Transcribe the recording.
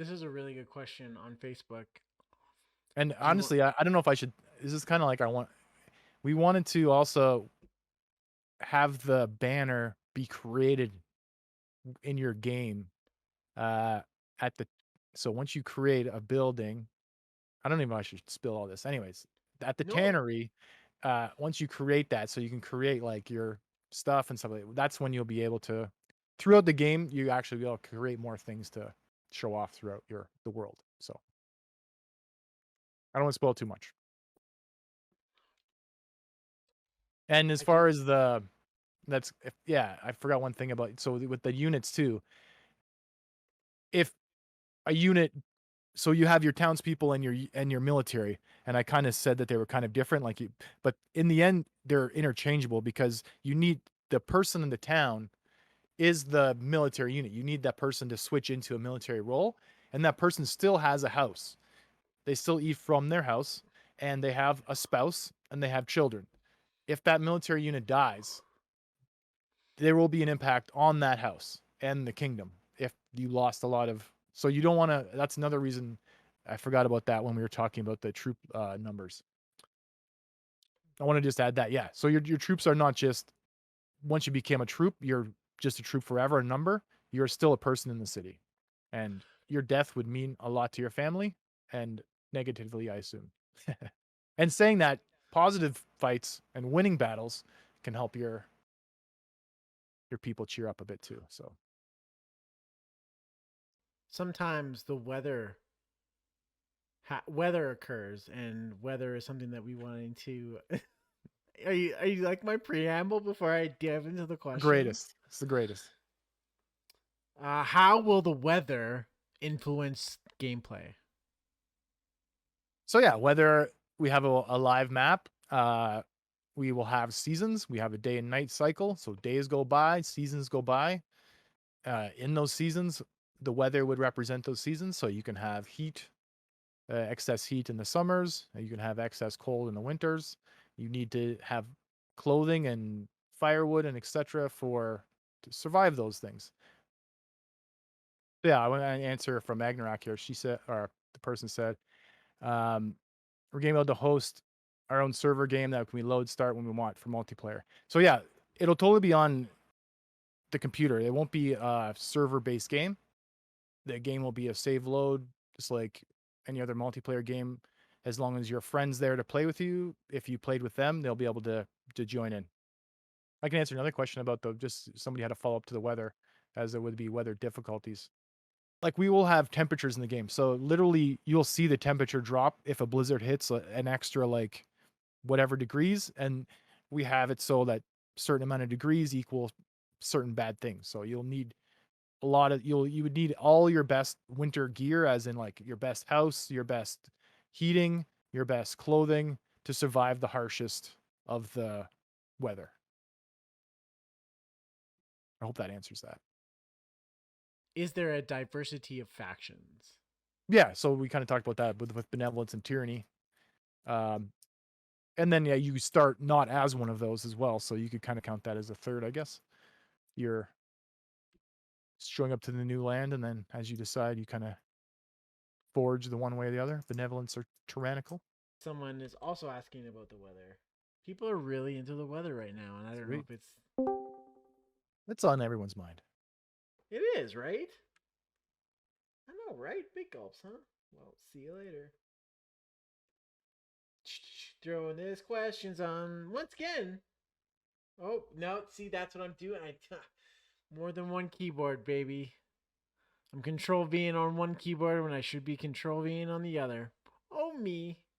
This is a really good question on Facebook. And Do you want? honestly, I don't know if I should. This is kind of like we wanted to also have the banner be created in your game at the so once you create a building, I don't even know if I should spill all this. Anyways, at the No. tannery, once you create that, so you can create like your stuff and stuff like that, that's when you'll be able to throughout the game, you actually be able to create more things to show off throughout the world. So I don't want to spoil too much. And as I think far as the that's if, yeah, I forgot one thing about so with the units too. If a unit so you have your townspeople and your military, and I kind of said that they were kind of different, like you, but in the end they're interchangeable because you need the person in the town is the military unit. You need that person to switch into a military role, and that person still has a house. They still eat from their house, and they have a spouse and they have children. If that military unit dies, there will be an impact on that house and the kingdom if you lost a lot of so you don't want to that's another reason I forgot about that when we were talking about the troop numbers. I want to just add that, yeah, so your troops are not just once you became a troop you're just a troop forever, a number. You're still a person in the city, and your death would mean a lot to your family and negatively, I assume. And saying that, positive fights and winning battles can help your people cheer up a bit too. So sometimes the weather occurs, and weather is something that we wanted to. Are you like my preamble before I dive into the questions? greatest. It's the greatest. How will the weather influence gameplay? So yeah, whether we have a live map, we will have seasons. We have a day and night cycle. So days go by, seasons go by. In those seasons, the weather would represent those seasons. So you can have heat, excess heat in the summers. You can have excess cold in the winters. You need to have clothing and firewood and etc. for to survive those things. Yeah, I want an answer from Agnarak here. She said, or the person said, um, we're going to be able to host our own server game that we load start when we want for multiplayer. So yeah, it'll totally be on the computer. It won't be a server based game. The game will be a save load, just like any other multiplayer game. As long as your friends there to play with you, if you played with them, they'll be able to join in. I can answer another question about the just somebody had a follow up to the weather, as there would be weather difficulties. Like we will have temperatures in the game, so literally you'll see the temperature drop if a blizzard hits an extra like whatever degrees, and we have it so that certain amount of degrees equal certain bad things. So you'll need a lot of you would need all your best winter gear, as in like your best house, your best heating, your best clothing to survive the harshest of the weather. I hope that answers that. Is there a diversity of factions? Yeah, so we kind of talked about that with benevolence and tyranny. Um, and then yeah, you start not as one of those as well, so you could kind of count that as a third, I guess. You're showing up to the new land, and then as you decide, you kind of forge the one way or the other, benevolence or tyrannical. Someone is also asking about the weather. People are really into the weather right now, and I don't know Sweet. if it's. It's on everyone's mind. It is, right? I know, right? Big gulps, huh? Well, see you later. Throwing these questions on once again. Oh no! See, that's what I'm doing. I more than one keyboard, baby. I'm control Ving on one keyboard when I should be control Ving on the other. Oh me.